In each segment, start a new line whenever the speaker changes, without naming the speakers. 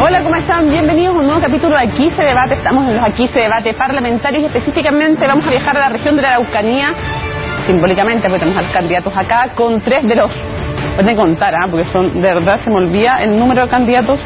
Hola, ¿cómo están? Bienvenidos a un nuevo capítulo de Aquí se debate. Estamos en los Aquí se debate parlamentarios y específicamente vamos a viajar a la región de la Araucanía, simbólicamente porque tenemos a los candidatos acá, con tres de los... Pueden contar, porque son, de verdad se me olvida el número de candidatos.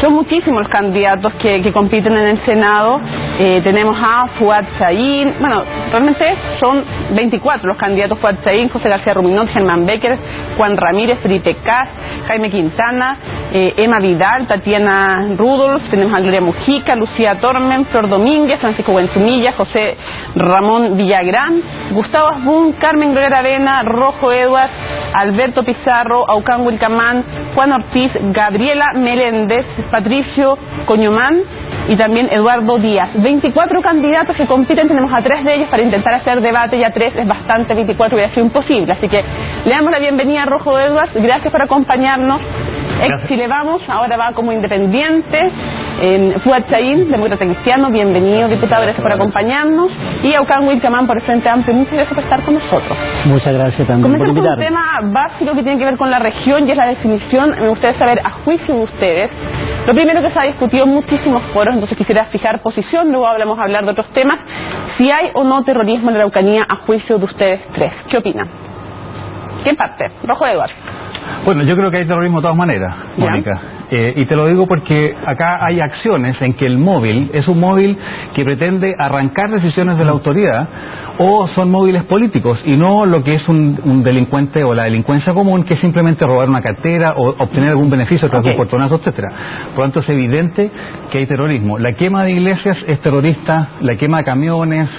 Son muchísimos los candidatos que compiten en el Senado. Tenemos a Fuad Chahín, bueno, realmente son 24 los candidatos: Fuad Chahín, José García Ruminot, Germán Becker, Juan Ramírez, Felipe Cas, Jaime Quintana, Emma Vidal, Tatiana Rudolph, tenemos a Gloria Mujica, Lucía Tormen, Flor Domínguez, Francisco Buentumilla, José Ramón Villagrán, Gustavo Asbun, Carmen Gloria Aravena, Rojo Edwards, Alberto Pizarro, Aucán Wilcamán, Juan Ortiz, Gabriela Meléndez, Patricio Coñomán y también Eduardo Díaz. 24 candidatos que compiten, tenemos a 3 de ellos para intentar hacer debate, ya 3 es bastante, 24 hubiera sido imposible, así que le damos la bienvenida a Rojo Edwards, gracias por acompañarnos. Ex Chile Vamos, ahora va como independiente. Fuad Chahín, demócrata cristiano, bienvenido diputado, gracias por acompañarnos. Y Aucán Wilcamán por el Frente Amplio, muchas gracias por estar con nosotros.
Muchas gracias también por invitarme.
Comenzamos con un tema básico que tiene que ver con la región y es la definición. Me gustaría saber, a juicio de ustedes, lo primero que se ha discutido en muchísimos foros, entonces quisiera fijar posición, luego vamos a hablar de otros temas, si hay o no terrorismo en la Araucanía a juicio de ustedes tres. ¿Qué opinan? ¿Quién parte? Rojo Edwards.
Bueno, yo creo que hay terrorismo de todas maneras, Mónica. Y te lo digo porque acá hay acciones en que el móvil es un móvil que pretende arrancar decisiones de la autoridad, o son móviles políticos y no lo que es un delincuente o la delincuencia común, que es simplemente robar una cartera o obtener algún beneficio tras un portonazo, etcétera. Por lo tanto, es evidente que hay terrorismo. La quema de iglesias es terrorista, la quema de camiones,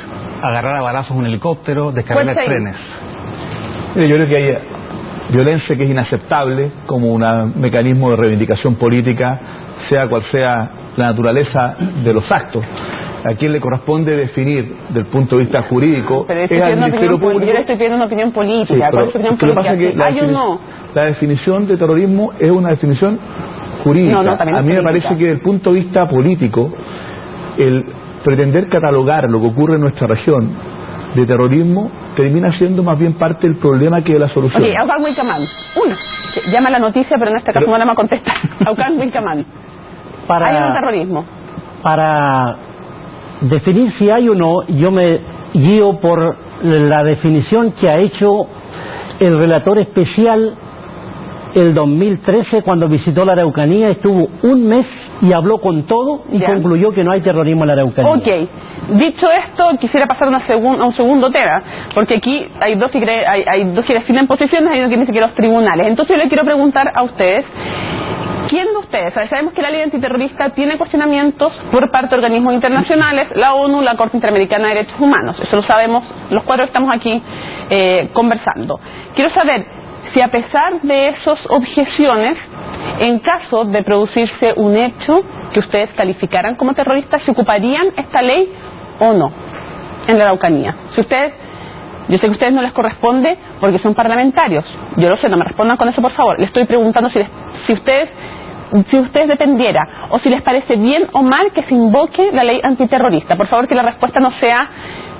agarrar a balazos un helicóptero, descargar trenes.
Mire, yo creo que hay violencia que es inaceptable como un mecanismo de reivindicación política, sea cual sea la naturaleza de los actos. A quien le corresponde definir del punto de vista jurídico es al Ministerio Público. Yo
le estoy pidiendo una opinión política. ¿Cuál es su opinión política? ¿Hay o no?
La definición de terrorismo es una definición jurídica. A mí me parece que desde el punto de vista político, el pretender catalogar lo que ocurre en nuestra región de terrorismo termina siendo más bien parte del problema que de la solución.
Ok, Aucán Wilcamán. Llama la noticia, pero en este caso no la va a contestar. Aucán Wilcamán. ¿Hay un terrorismo?
Para definir si hay o no, yo me guío por la definición que ha hecho el relator especial el 2013 cuando visitó la Araucanía, estuvo un mes y habló con todo y concluyó que no hay terrorismo en la Araucanía.
Ok. Dicho esto, quisiera pasar a un segundo tema, porque aquí hay dos que definen posiciones, hay uno que dice que los tribunales. Entonces yo le quiero preguntar a ustedes, ¿quién de ustedes? Sabemos que la ley antiterrorista tiene cuestionamientos por parte de organismos internacionales, la ONU, la Corte Interamericana de Derechos Humanos, eso lo sabemos los cuatro que estamos aquí conversando. Quiero saber si a pesar de esas objeciones, en caso de producirse un hecho que ustedes calificaran como terrorista, ¿se ocuparían esta ley o no en la Araucanía? Si ustedes, yo sé que a ustedes no les corresponde porque son parlamentarios, yo lo sé, no me respondan con eso por favor, les estoy preguntando si ustedes dependiera o si les parece bien o mal que se invoque la ley antiterrorista. Por favor, que la respuesta no sea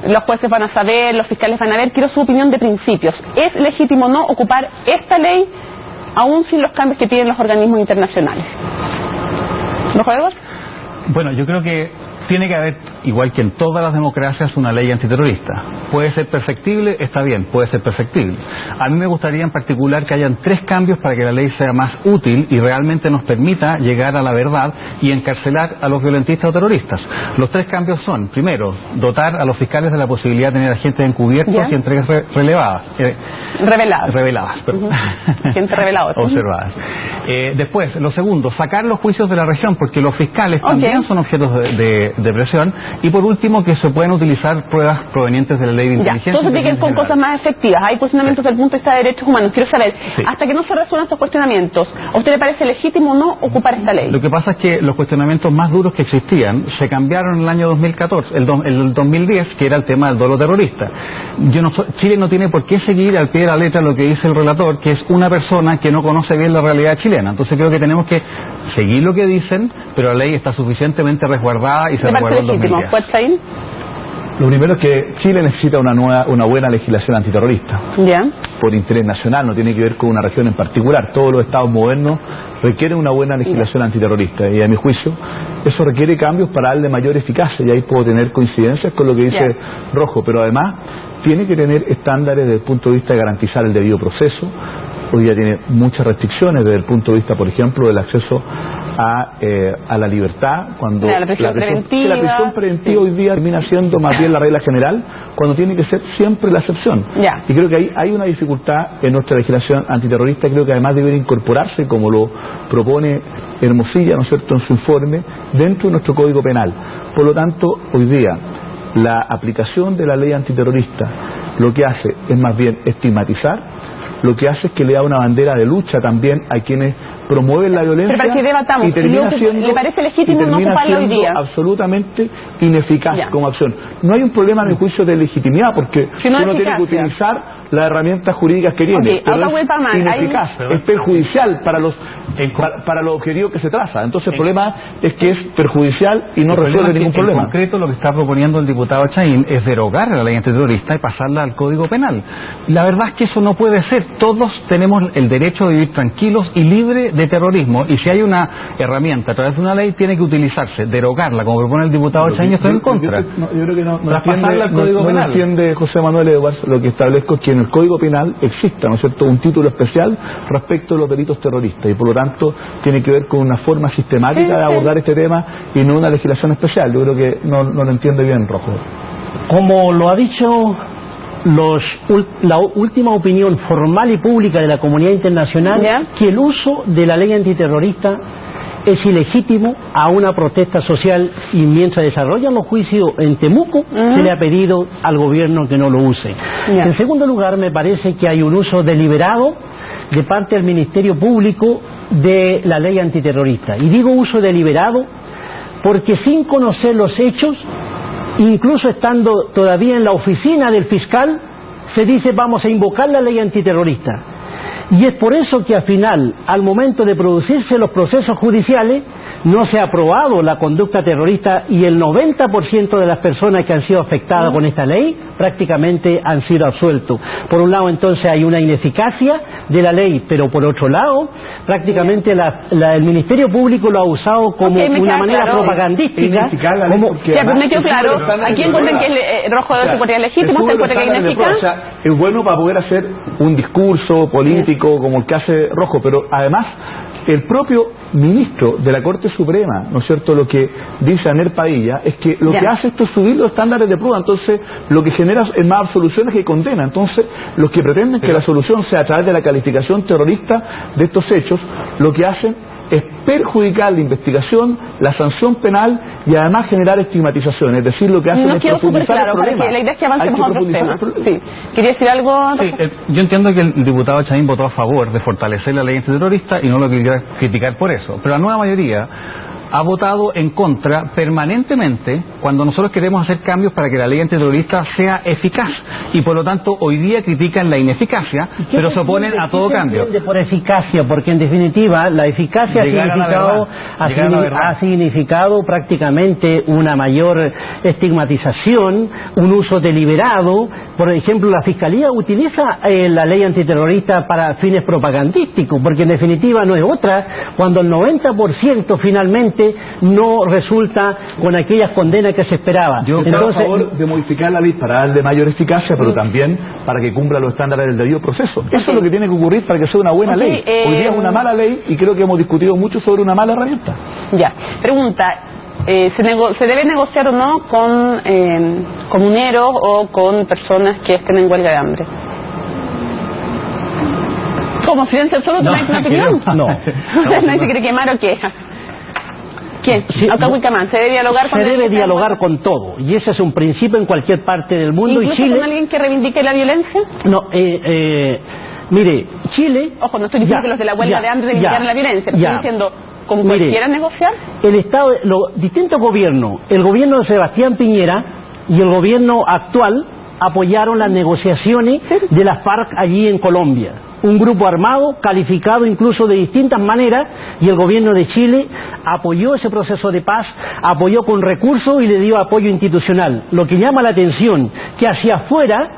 los jueces van a saber, los fiscales van a ver, quiero su opinión de principios. ¿Es legítimo o no ocupar esta ley aún sin los cambios que piden los organismos internacionales? ¿Los juegos?
Bueno, yo creo que tiene que haber, igual que en todas las democracias, una ley antiterrorista. ¿Puede ser perfectible? Está bien, puede ser perfectible. A mí me gustaría en particular que hayan 3 cambios para que la ley sea más útil y realmente nos permita llegar a la verdad y encarcelar a los violentistas o terroristas. Los 3 cambios son, primero, dotar a los fiscales de la posibilidad de tener agentes encubiertos y entregas reveladas, perdón.
Gente revelada.
Observadas. Después, lo segundo, sacar los juicios de la región, porque los fiscales también son objetos de presión. Y por último, que se pueden utilizar pruebas provenientes de la ley de inteligencia.
Todos se tienen con cosas más efectivas. Hay cuestionamientos desde el punto de vista de derechos humanos. Quiero saber, hasta que no se resuelvan estos cuestionamientos, ¿a usted le parece legítimo o no ocupar esta ley?
Lo que pasa es que los cuestionamientos más duros que existían se cambiaron en el año 2014, el 2010, que era el tema del dolo terrorista. Chile no tiene por qué seguir al pie de la letra lo que dice el relator, que es una persona que no conoce bien la realidad chilena. Entonces creo que tenemos que seguir lo que dicen, pero la ley está suficientemente resguardada y se resguardó en 2010.
Lo primero es que Chile necesita una buena legislación antiterrorista. Por interés nacional, no tiene que ver con una región en particular. Todos los estados modernos requieren una buena legislación antiterrorista, y a mi juicio eso requiere cambios para darle mayor eficacia, y ahí puedo tener coincidencias con lo que dice Rojo, pero además tiene que tener estándares desde el punto de vista de garantizar el debido proceso. Hoy día tiene muchas restricciones desde el punto de vista, por ejemplo, del acceso a la libertad, cuando
la prisión preventiva
hoy día termina siendo más bien la regla general, cuando tiene que ser siempre la excepción. Y creo que ahí hay una dificultad en nuestra legislación antiterrorista. Creo que además debe incorporarse, como lo propone Hermosilla, ¿no es cierto?, en su informe, dentro de nuestro Código Penal. Por lo tanto, hoy día la aplicación de la ley antiterrorista lo que hace es más bien estigmatizar, lo que hace es que le da una bandera de lucha también a quienes promueven la violencia,
pero para que debatamos,
y termina siendo,
¿le parece legítimo no ocuparlo hoy día?
Absolutamente ineficaz como acción. No hay un problema, a mi juicio, de legitimidad, porque uno tiene que utilizar las herramientas jurídicas que tiene, pero es ineficaz, es perjudicial para los objetivos que se traza. Entonces el problema es que es perjudicial y no resuelve ningún problema.
En concreto, lo que está proponiendo el diputado Chaín es derogar la ley antiterrorista y pasarla al Código Penal. La verdad es que eso no puede ser. Todos tenemos el derecho de vivir tranquilos y libres de terrorismo, y si hay una herramienta a través de una ley, tiene que utilizarse. Derogarla, como propone el diputado Chaín, estoy en contra.
Yo creo que no entiende José Manuel Edwards. Lo que establezco es que en el Código Penal exista, ¿no es cierto?, un título especial respecto a los delitos terroristas, y por lo tanto tiene que ver con una forma sistemática de abordar este tema y no una legislación especial. Yo creo que no lo entiende bien Rojo.
Como lo ha dicho la última opinión formal y pública de la comunidad internacional, que el uso de la ley antiterrorista es ilegítimo a una protesta social, y mientras desarrollan los juicios en Temuco, se le ha pedido al gobierno que no lo use. En segundo lugar, me parece que hay un uso deliberado de parte del Ministerio Público de la ley antiterrorista. Y digo uso deliberado porque, sin conocer los hechos, incluso estando todavía en la oficina del fiscal, se dice vamos a invocar la ley antiterrorista. Y es por eso que al final, al momento de producirse los procesos judiciales, no se ha aprobado la conducta terrorista, y el 90% de las personas que han sido afectadas con esta ley prácticamente han sido absueltos. Por un lado, entonces, hay una ineficacia de la ley, pero por otro lado, prácticamente el Ministerio Público lo ha usado como una manera propagandística.
Me quedó claro. Aquí encuentran que Rojo se encuentra legítimo, se encuentra que es ineficaz.
Es bueno para poder hacer un discurso político como el que hace Rojo, pero además el propio ministro de la Corte Suprema, ¿no es cierto?, lo que dice Aner Padilla es que lo que hace esto es subir los estándares de prueba. Entonces lo que genera es más absoluciones que condena. Entonces los que pretenden que la solución sea a través de la calificación terrorista de estos hechos, lo que hacen es perjudicar la investigación, la sanción penal, y además generar estigmatización. Es decir, lo que hacen es profundizar el problema.
Para que la idea es que avancemos a otros temas. ¿Quería decir algo?
Yo entiendo que el diputado Chaín votó a favor de fortalecer la ley antiterrorista y no lo quiere criticar por eso, pero la nueva mayoría ha votado en contra permanentemente cuando nosotros queremos hacer cambios para que la ley antiterrorista sea eficaz, y por lo tanto hoy día critican la ineficacia, pero se oponen a todo cambio.
Por eficacia, porque en definitiva la eficacia ha significado prácticamente una mayor estigmatización, un uso deliberado. Por ejemplo, la Fiscalía utiliza la ley antiterrorista para fines propagandísticos, porque en definitiva no es otra, cuando el 90% finalmente no resulta con aquellas condenas que se esperaba.
Yo estoy a favor de modificar la ley para darle mayor eficacia, pero también para que cumpla los estándares del debido proceso. Eso es lo que tiene que ocurrir para que sea una buena ley. Hoy día es una mala ley, y creo que hemos discutido mucho sobre una mala herramienta.
Pregunta, ¿se debe negociar o no con comuneros o con personas que estén en huelga de hambre? ¿Como silencio absoluto? ¿No hay una opinión?
No.
¿Nadie se quiere quemar o qué? ¿Quién?
Sí,
¿Se debe dialogar con?
Se debe dialogar con todo, y ese es un principio en cualquier parte del mundo.
¿Incluso
y Chile,
con alguien que reivindique la violencia?
No, mire, Chile...
Ojo, no estoy diciendo que los de la huelga de hambre reivindicaran la violencia, estoy diciendo, ¿con cualquiera negociar?
El Estado, los distintos gobiernos, el gobierno de Sebastián Piñera y el gobierno actual, apoyaron las negociaciones de las FARC allí en Colombia. Un grupo armado, calificado incluso de distintas maneras, y el gobierno de Chile apoyó ese proceso de paz, apoyó con recursos y le dio apoyo institucional. Lo que llama la atención, que hacia afuera,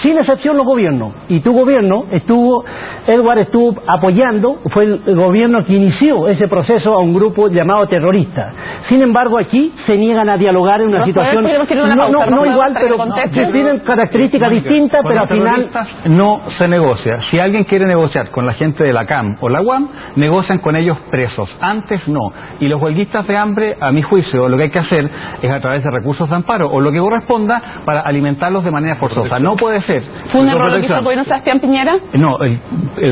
sin excepción los gobiernos, y tu gobierno estuvo Edward estuvo apoyando, fue el gobierno que inició ese proceso a un grupo llamado terrorista. Sin embargo, aquí se niegan a dialogar en una situación no igual, pero que tienen características distintas, pero al final
no se negocia. Si alguien quiere negociar con la gente de la CAM o la UAM, negocian con ellos presos. Antes no. Y los huelguistas de hambre, a mi juicio, lo que hay que hacer es a través de recursos de amparo o lo que corresponda para alimentarlos de manera forzosa. No puede ser.
¿Fue un error lo que hizo el gobierno de Sebastián Piñera?
No, el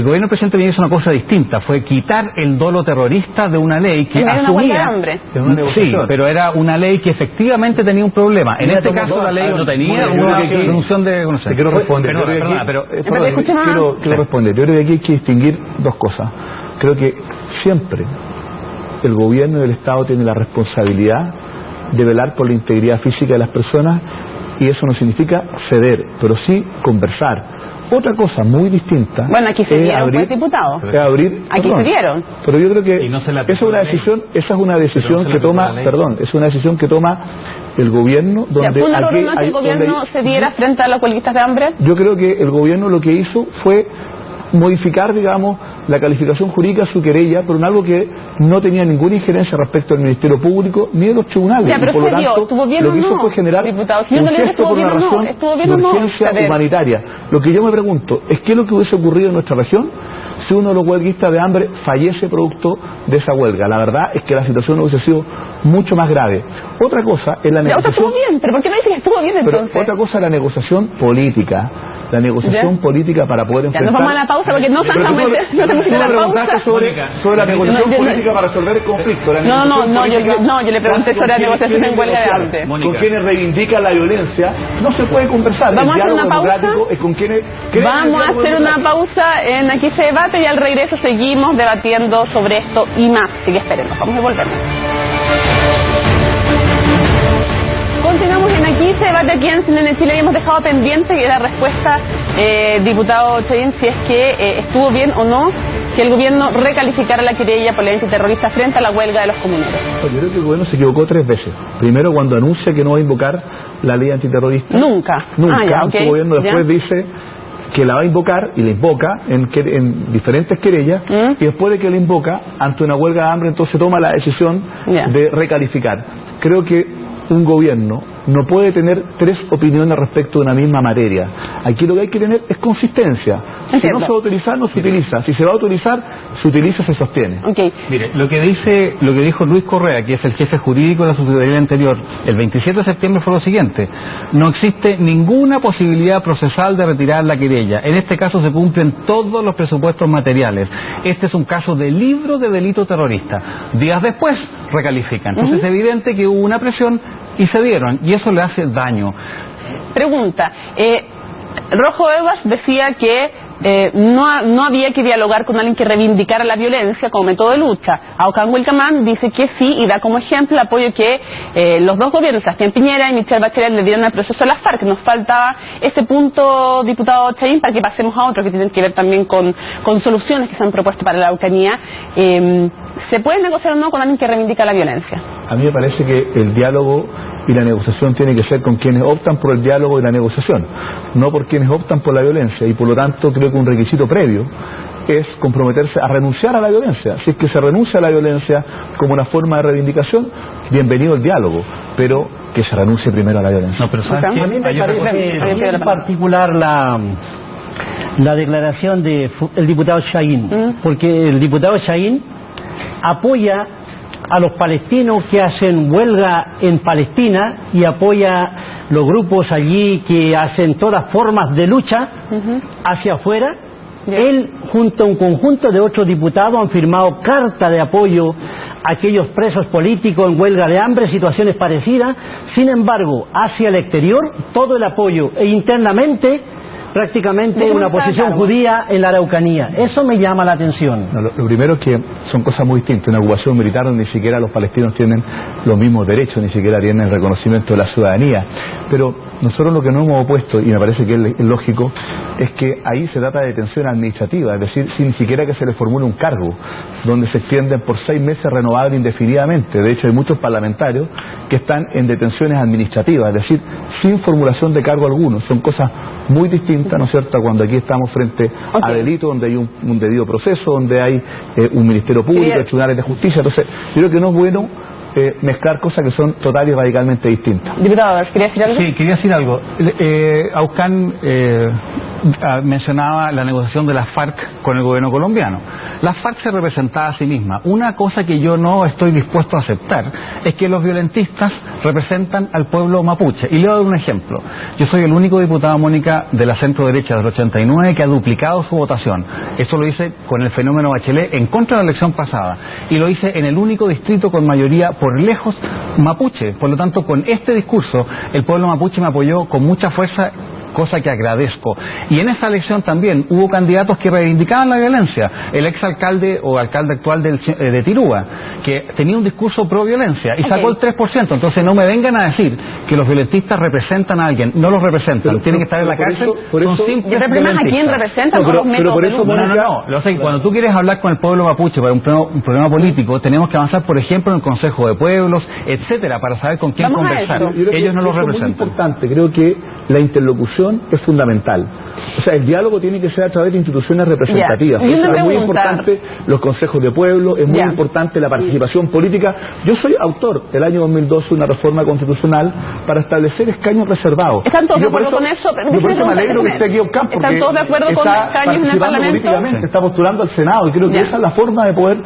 gobierno del presidente Piñera hizo una cosa distinta, fue quitar el dolo terrorista de una ley que asumía... Sí, pero era una ley que efectivamente tenía un problema. En este caso la ley no tenía una presunción de conocer.
Te quiero responder. Quiero responder. Yo creo que aquí hay que distinguir dos cosas. Creo que siempre el gobierno y el Estado tienen la responsabilidad de velar por la integridad física de las personas, y eso no significa ceder, pero sí conversar. Otra cosa muy distinta.
Bueno, aquí se dieron, pues, diputado. Aquí se dieron.
Pero yo creo que esa es una decisión que toma, es una decisión que toma el gobierno, donde
¿fue un error no que el gobierno se diera frente a los huelguistas de hambre?
Yo creo que el gobierno lo que hizo fue modificar, digamos, la calificación jurídica de su querella, pero en algo que no tenía ninguna injerencia respecto al Ministerio Público ni de los tribunales.
Ya, pero
y por lo tanto, lo que hizo fue generar un gesto por una razón de urgencia humanitaria. Lo que yo me pregunto es qué es lo que hubiese ocurrido en nuestra región si uno de los huelguistas de hambre fallece producto de esa huelga. La verdad es que la situación hubiese sido mucho más grave. Otra cosa es la negociación...
Estuvo bien, pero ¿por qué no dice que estuvo bien entonces?
Pero otra cosa es la negociación política. La negociación política para poder enfrentar...
Ya nos vamos a la pausa porque no se la pausa.
Sobre la negociación política para resolver el conflicto.
Yo le pregunté sobre la negociación en huelga de hambre.
Con quienes reivindican la violencia, no se puede conversar.
Vamos a hacer una pausa.
Vamos
a hacer una pausa en Aquí se debate y al regreso seguimos debatiendo sobre esto y más. Así que espérenos, vamos a volver. Continuamos en Aquí se debate aquí en CNN Chile y hemos dejado pendiente la respuesta, diputado Chayín, si es que estuvo bien o no que el gobierno recalificara la querella por la violencia terrorista frente a la huelga de los comuneros.
Yo creo que el gobierno se equivocó 3 veces. Primero, cuando anuncia que no va a invocar la ley antiterrorista.
Nunca.
El gobierno después dice que la va a invocar y la invoca en diferentes querellas, y después de que la invoca ante una huelga de hambre, entonces toma la decisión de recalificar. Creo que un gobierno no puede tener 3 opiniones respecto de una misma materia. Aquí lo que hay que tener es consistencia. Si no se va a utilizar, no se utiliza. Si se va a utilizar, se utiliza, se sostiene.
Mire, lo que dijo Luis Correa, que es el jefe jurídico de la subsecretaría anterior, el 27 de septiembre fue lo siguiente: no existe ninguna posibilidad procesal de retirar la querella. En este caso se cumplen todos los presupuestos materiales. Este es un caso de libro de delito terrorista. Días después recalifican. Entonces es evidente que hubo una presión y se dieron, y eso le hace daño.
Pregunta, Rojo Evas decía que no había que dialogar con alguien que reivindicara la violencia como método de lucha. Aucan Wilcamán dice que sí y da como ejemplo el apoyo que los dos gobiernos, Sebastián Piñera y Michelle Bachelet, le dieron al proceso de las FARC. Nos faltaba este punto, diputado Chayín, para que pasemos a otros que tienen que ver también con soluciones que se han propuesto para la Araucanía. ¿Se puede negociar o no con alguien que reivindica la violencia?
A mí me parece que el diálogo y la negociación tiene que ser con quienes optan por el diálogo y la negociación, no por quienes optan por la violencia, y por lo tanto creo que un requisito previo es comprometerse a renunciar a la violencia. Si es que se renuncia a la violencia como una forma de reivindicación, bienvenido el diálogo, pero que se renuncie primero a la violencia.
No, pero ¿sabes qué? A mí me parece en particular la declaración del diputado Chayín, porque el diputado Chayín apoya a los palestinos que hacen huelga en Palestina y apoya los grupos allí que hacen todas formas de lucha hacia afuera. Él, junto a un conjunto de 8 diputados, han firmado carta de apoyo a aquellos presos políticos en huelga de hambre, situaciones parecidas. Sin embargo, hacia el exterior, todo el apoyo, e internamente, prácticamente una posición judía en la Araucanía. Eso me llama la atención.
No, lo primero es que son cosas muy distintas. Una ocupación militar donde ni siquiera los palestinos tienen los mismos derechos, ni siquiera tienen el reconocimiento de la ciudadanía. Pero nosotros lo que nos hemos opuesto, y me parece que es lógico, es que ahí se trata de detención administrativa, es decir, sin siquiera que se les formule un cargo, donde se extienden por 6 meses renovables indefinidamente. De hecho, hay muchos parlamentarios que están en detenciones administrativas, es decir, sin formulación de cargo alguno. Son cosas muy distinta, ¿no es cierto?, a cuando aquí estamos frente a delitos donde hay un debido proceso, donde hay un ministerio público, tribunales de justicia. Entonces, yo creo que no es bueno mezclar cosas que son total y radicalmente distintas.
Diputado, ¿quería decir algo?
Sí, quería decir algo. Aucán mencionaba la negociación de las FARC con el gobierno colombiano. La FARC se representaba a sí misma. Una cosa que yo no estoy dispuesto a aceptar es que los violentistas representan al pueblo mapuche. Y le voy a dar un ejemplo. Yo soy el único diputado, Mónica, de la centro derecha del 89 que ha duplicado su votación. Esto lo hice con el fenómeno Bachelet en contra de la elección pasada. Y lo hice en el único distrito con mayoría por lejos mapuche. Por lo tanto, con este discurso, el pueblo mapuche me apoyó con mucha fuerza, cosa que agradezco. Y en esa elección también hubo candidatos que reivindicaban la violencia. El exalcalde o alcalde actual de Tirúa, que tenía un discurso pro violencia y sacó el 3%. Entonces no me vengan a decir que los violentistas representan a alguien. No los representan. Tienen que estar en la cárcel. Son simples
¿a quién representan?
No. Cuando tú quieres hablar con el pueblo mapuche para un problema político, tenemos que avanzar, por ejemplo, en el Consejo de Pueblos, etcétera, para saber con quién conversar. Ellos no lo representan.
Es muy importante. Creo que la interlocución es fundamental. O sea, el diálogo tiene que ser a través de instituciones representativas. Es muy importante los consejos de pueblo, es muy importante la participación política. Yo soy autor, el año 2012, una reforma constitucional para establecer escaños reservados.
¿Están todos de acuerdo con eso?
Yo por eso me alegro que esté aquí Aucán, porque
¿están todos de acuerdo con escaños en el Parlamento?
Está postulando al Senado y creo que esa es la forma de poder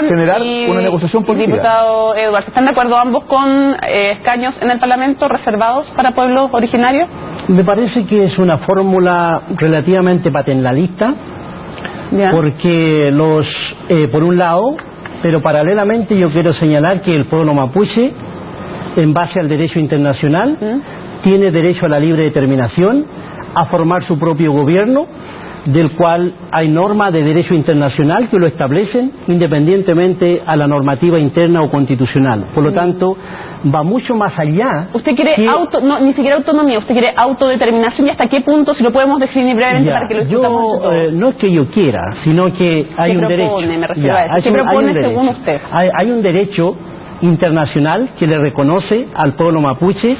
generar una negociación política.
Diputado Eduardo, ¿están de acuerdo ambos con escaños en el Parlamento reservados para pueblos originarios?
Me parece que es una fórmula relativamente paternalista, porque por un lado, pero paralelamente yo quiero señalar que el pueblo mapuche, en base al derecho internacional, tiene derecho a la libre determinación, a formar su propio gobierno, del cual hay normas de derecho internacional que lo establecen independientemente a la normativa interna o constitucional. Por lo tanto, va mucho más allá.
Usted quiere ni siquiera autonomía, usted quiere autodeterminación, y hasta qué punto, si lo podemos definir brevemente para que lo discutamos todos.
No es que yo quiera, sino que hay un derecho.
Me refiero a eso. ¿Qué propone según usted?
Hay un derecho internacional que le reconoce al pueblo mapuche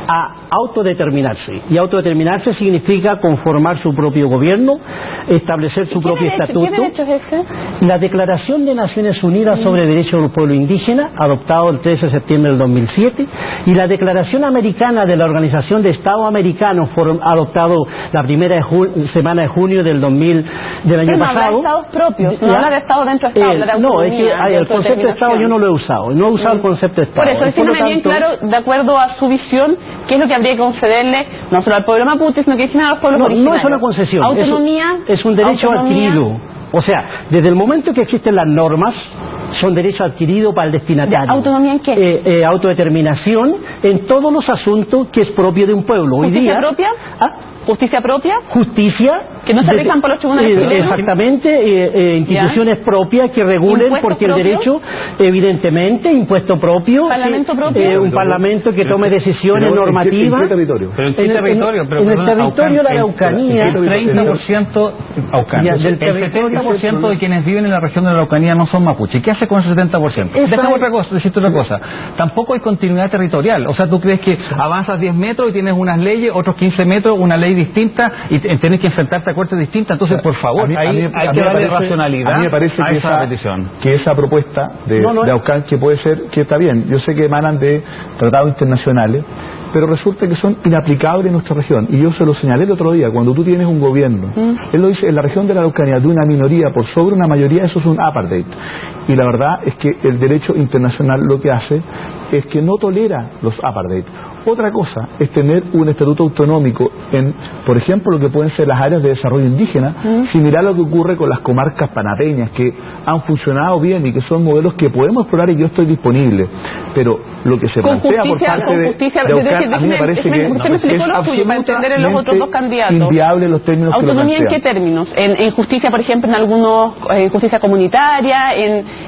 a autodeterminarse, y autodeterminarse significa conformar su propio gobierno, establecer su propio estatuto.
¿Qué derecho es ese?
La Declaración de Naciones Unidas sobre Derechos del Pueblo Indígena, adoptado el 13 de septiembre del 2007, y la Declaración Americana de la Organización de Estados Americanos, adoptado la primera semana de junio del año pasado.
No habla de estados propios, no habla de estados dentro de estados, de
no, es que el concepto de estado yo no lo he usado, el concepto de estado.
Por eso, decídame bien claro, de acuerdo a su visión, qué es lo que habría que concederle no solo al pueblo mapuche, sino que a los pueblos originarios.
No es una concesión,
autonomía,
es un derecho adquirido. O sea, desde el momento que existen las normas, son derechos adquiridos para el destinatario.
¿Autonomía en qué?
Autodeterminación en todos los asuntos que es propio de un pueblo. Hoy día,
propia? ¿Justicia propia?
Justicia.
Que no se rijan por los tribunales chilenos.
Exactamente, instituciones propias que regulen, porque el derecho, evidentemente, impuesto propio.
¿Parlamento propio?
Un parlamento que tome decisiones normativas.
¿En qué territorio?
¿Pero en qué territorio?
En el territorio de la Araucanía.
El 30% Aucán. El 70% de quienes viven en la región de la Araucanía no son mapuche. ¿Qué hace con ese 70%? Déjame decirte otra cosa. Tampoco hay continuidad territorial. O sea, tú crees que avanzas 10 metros y tienes unas leyes, otros 15 metros, una ley distinta, y tienes que enfrentarte a cortes distintas. Entonces, por favor, hay que darle racionalidad
a mí me parece
a esa petición.
Que esa propuesta de Aucán, que puede ser, que está bien, yo sé que emanan de tratados internacionales, pero resulta que son inaplicables en nuestra región. Y yo se lo señalé el otro día, cuando tú tienes un gobierno, él lo dice, en la región de la Araucanía, de una minoría por sobre una mayoría, eso es un apartheid. Y la verdad es que el derecho internacional lo que hace es que no tolera los apartheid. Otra cosa es tener un estatuto autonómico en, por ejemplo, lo que pueden ser las áreas de desarrollo indígena, similar a lo que ocurre con las comarcas panapeñas, que han funcionado bien y que son modelos que podemos explorar, y yo estoy disponible. Pero lo que se plantea por parte de Aucán, a mí me parece que es absolutamente inviable los términos que lo plantean.
¿Autonomía en qué términos? ¿En justicia, por ejemplo, en algunos, en justicia comunitaria?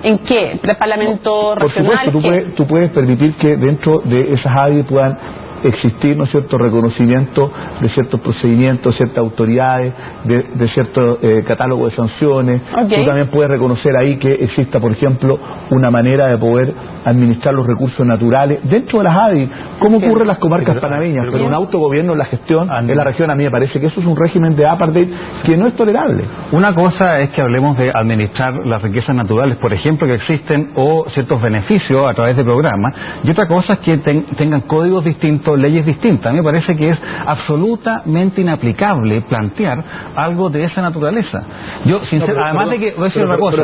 ¿En qué? ¿Parlamento regional?
Por supuesto, tú puedes permitir que dentro de esas áreas puedan existir, ¿no es cierto?, reconocimiento de ciertos procedimientos, ciertas autoridades, de cierto catálogo de sanciones. Tú también puedes reconocer ahí que exista, por ejemplo, una manera de poder administrar los recursos naturales dentro de las ADI. como ocurre en las comarcas panameñas, pero un autogobierno en la gestión en la región, a mí me parece que eso es un régimen de apartheid que no es tolerable.
Una cosa es que hablemos de administrar las riquezas naturales, por ejemplo, que existen, o ciertos beneficios a través de programas, y otra cosa es que tengan códigos distintos, leyes distintas. A mí me parece que es absolutamente inaplicable plantear algo de esa naturaleza. Yo, sinceramente, además de que, voy a decir una cosa,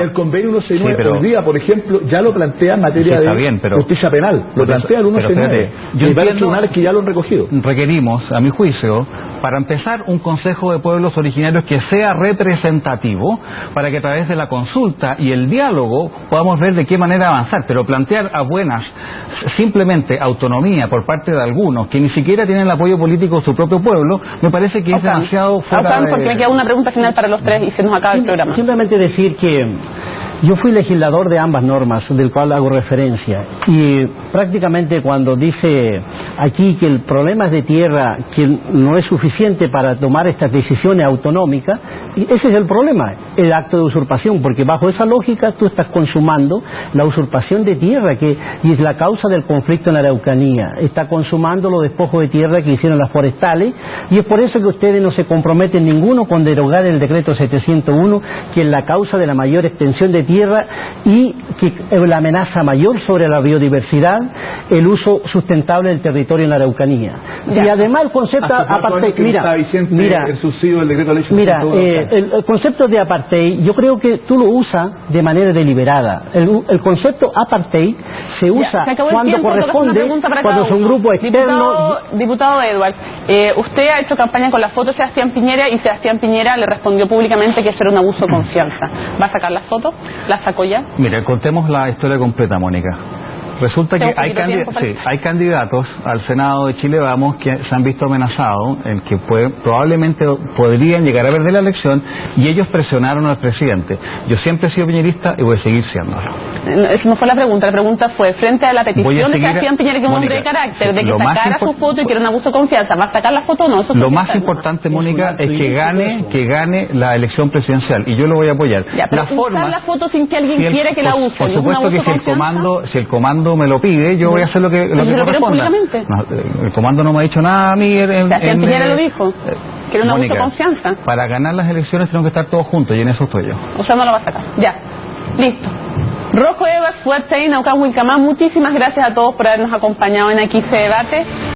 el convenio 169 hoy día, por ejemplo, ya lo plantea en materia de justicia penal, lo plantea el 169.
Yo
hay varios tribunales que ya lo han recogido.
Requerimos, a mi juicio, para empezar, un Consejo de Pueblos Originarios que sea representativo, para que a través de la consulta y el diálogo podamos ver de qué manera avanzar, pero plantear a buenas simplemente autonomía por parte de algunos que ni siquiera tienen el apoyo político de su propio pueblo, me parece que es demasiado fuera de...
porque me queda una pregunta final para los tres y se nos acaba el programa.
Simplemente decir que yo fui legislador de ambas normas, del cual hago referencia, y prácticamente cuando dice aquí que el problema es de tierra, que no es suficiente para tomar estas decisiones autonómicas, y ese es el problema, el acto de usurpación, porque bajo esa lógica tú estás consumando la usurpación de tierra, y es la causa del conflicto en la Araucanía, está consumando los despojos de tierra que hicieron las forestales, y es por eso que ustedes no se comprometen ninguno con derogar el decreto 701, que es la causa de la mayor extensión de tierra y que es la amenaza mayor sobre la biodiversidad, el uso sustentable del territorio en la Araucanía. Y además el concepto apartheid, el concepto de apartheid, yo creo que tú lo usas de manera deliberada. El concepto apartheid se usa cuando corresponde, cuando es un grupo externo.
Diputado Edwards, usted ha hecho campaña con la foto de Sebastián Piñera y Sebastián Piñera le respondió públicamente que eso era un abuso de confianza. ¿Va a sacar las fotos? ¿Las sacó ya?
Mira, contemos la historia completa, Mónica. Resulta que hay candidatos al Senado de Chile Vamos que se han visto amenazados en que probablemente podrían llegar a perder la elección, y ellos presionaron al presidente. Yo siempre he sido piñerista y voy a seguir siéndolo.
Esa no fue la pregunta fue frente a la petición de Sebastián Piñera, que es un hombre de carácter, de que sacara su foto y que era un abuso de confianza. ¿Va a sacar la foto o no?
Lo más importante, Mónica, es que gane la elección presidencial, y yo lo voy a apoyar.
La forma, usar la foto sin que alguien quiera que la use.
Por supuesto que si el comando me lo pide, yo voy a hacer lo que corresponda. No, el comando no me ha dicho nada a mí.
Sebastián Piñera lo dijo, que era un abuso de confianza.
Para ganar las elecciones tenemos que estar todos juntos, y en eso estoy yo.
O sea, no lo va a sacar. Ya, listo. Rojo Evas, Fuerte y Naucán Wilcamán, muchísimas gracias a todos por habernos acompañado en Aquí se Debate.